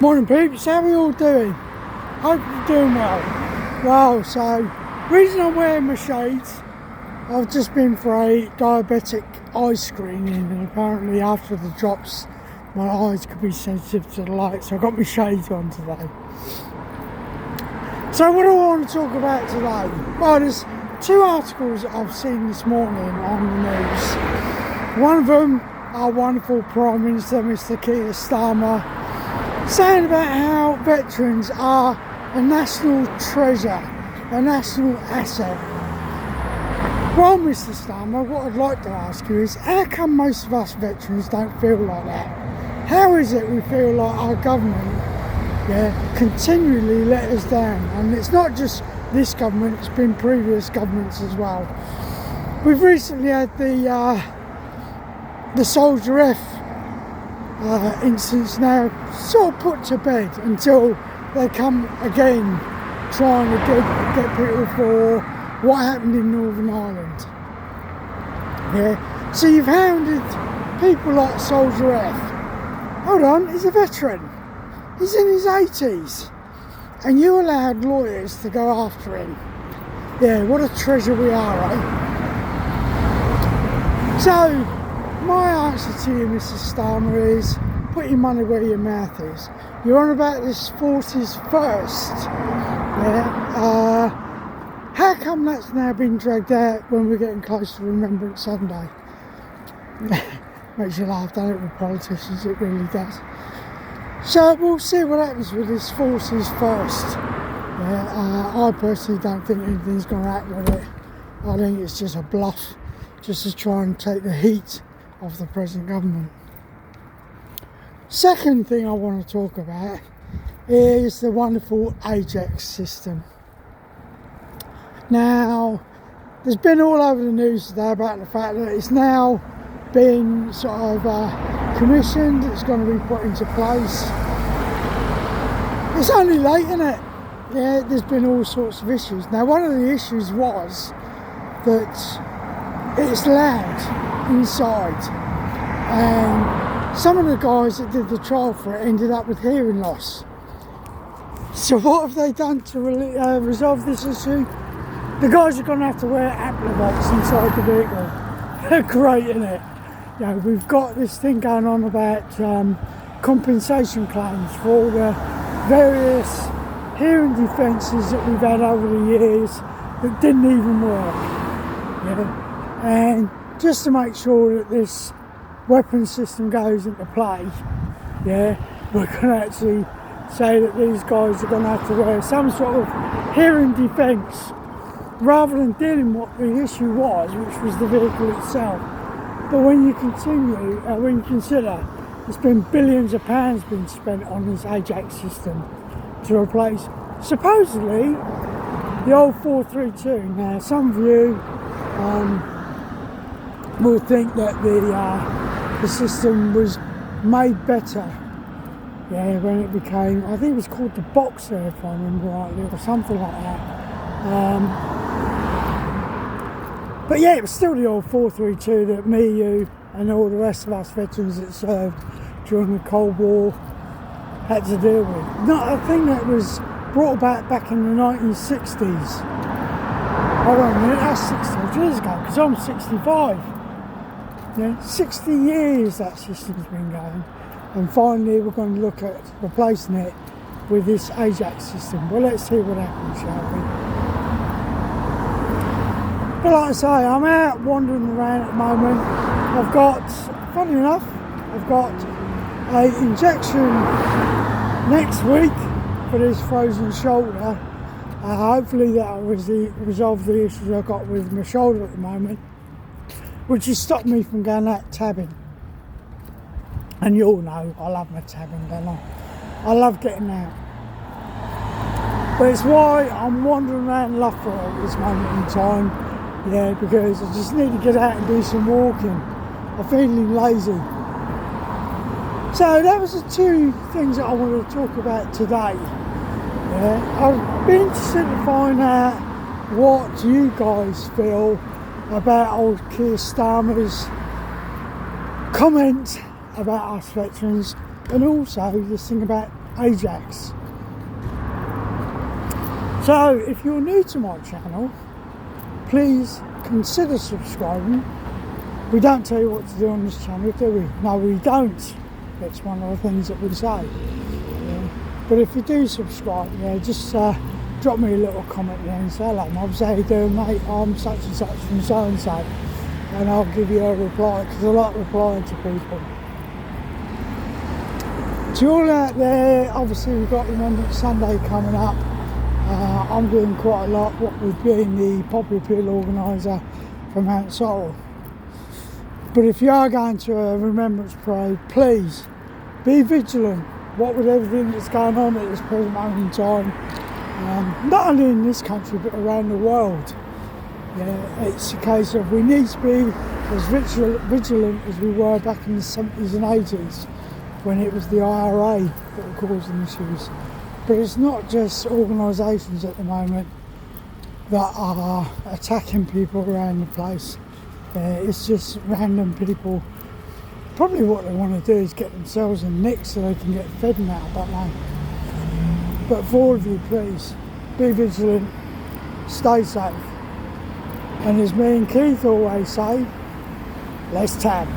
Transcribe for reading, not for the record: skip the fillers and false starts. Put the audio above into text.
Morning peeps, how are we all doing? Hope you're doing well. Well, so, reason I'm wearing my shades, I've just been for a diabetic eye screening, and apparently after the drops my eyes could be sensitive to the light, so I got my shades on today. So what do I want to talk about today? Well, there's two articles that I've seen this morning on the news. One of them, our wonderful Prime Minister, Mr. Keir Starmer, saying about how veterans are a national treasure, a national asset. Well, Mr. Starmer, what I'd like to ask you is, how come most of us veterans don't feel like that? How is it we feel like our government continually let us down? And it's not just this government, it's been previous governments as well. We've recently had the Soldier F instance now sort of put to bed until they come again trying to get people for what happened in Northern Ireland. Yeah, so you've hounded people like Soldier F. Hold on, he's a veteran. He's in his 80s. And you allowed lawyers to go after him. Yeah, what a treasure we are, eh? So, my answer to you, Mr. Starmer, is put your money where your mouth is. You're on about this forces first. Yeah. How come that's now been dragged out when we're getting close to Remembrance Sunday? Makes you laugh, doesn't it, with politicians? It really does. So we'll see what happens with this forces first. Yeah, I personally don't think anything's going to happen with it. I think it's just a bluff, just to try and take the heat off the present government. Second thing I want to talk about is the wonderful Ajax system. Now, there's been all over the news today about the fact that it's now been sort of commissioned, it's going to be put into place. It's only late, isn't it? Yeah, there's been all sorts of issues. Now, one of the issues was that it's loud inside, and some of the guys that did the trial for it ended up with hearing loss. So what have they done to resolve this issue? The guys are going to have to wear Applebots inside the vehicle. Great, isn't it? You know, we've got this thing going on about compensation claims for all the various hearing defences that we've had over the years that didn't even work. Yeah? And just to make sure that this weapon system goes into play, yeah, we're going to actually say that these guys are going to have to wear some sort of hearing defence rather than dealing with what the issue was, which was the vehicle itself. But when you consider there's been billions of pounds being spent on this Ajax system to replace supposedly the old 432. Now, some of you will think that the system was made better, yeah, when it became, I think it was called the Boxer, if I remember rightly, or something like that. But yeah, it was still the old 432 that me, you, and all the rest of us veterans that served during the Cold War had to deal with. Not a thing that was brought about back in the 1960s. Hold on a minute, that's 60 years ago, because I'm 65. Yeah, 60 years that system's been going. And finally we're going to look at replacing it with this Ajax system. Well, let's see what happens, shall we? But like I say, I'm out wandering around at the moment. I've got, funny enough, I've got an injection next week for this frozen shoulder. Hopefully that'll resolve the issues I've got with my shoulder at the moment, which has stopped me from going out tabbing. And you all know I love my tabbing, don't I? I love getting out. But it's why I'm wandering around Loughborough at this moment in time. Yeah, because I just need to get out and do some walking. I'm feeling lazy. So that was the two things that I wanted to talk about today. Yeah, I've been interested to find out what you guys feel about old Keir Starmer's comment about us veterans, and also this thing about Ajax. So if you're new to my channel, please consider subscribing. We don't tell you what to do on this channel, do we? No, we don't. It's one of the things that we say. Yeah. But if you do subscribe, just drop me a little comment there and say, hello, Mobs, how you doing, mate? I'm such and such from so and so, and I'll give you a reply, because I like replying to people. To all out there, obviously we've got Remembrance Sunday coming up. I'm doing quite a lot, what with being the Poppy Appeal organiser for Mount Sorrel. But if you are going to a Remembrance Parade, please be vigilant. What with everything that's going on at this present moment in time, not only in this country but around the world. It's a case of we need to be as vigilant as we were back in the 70s and 80s when it was the IRA that were causing issues. But it's not just organisations at the moment that are attacking people around the place. It's just random people. Probably what they want to do is get themselves in nick so they can get fed now, don't they? But for all of you, please, be vigilant, stay safe. And as me and Keith always say, let's tab.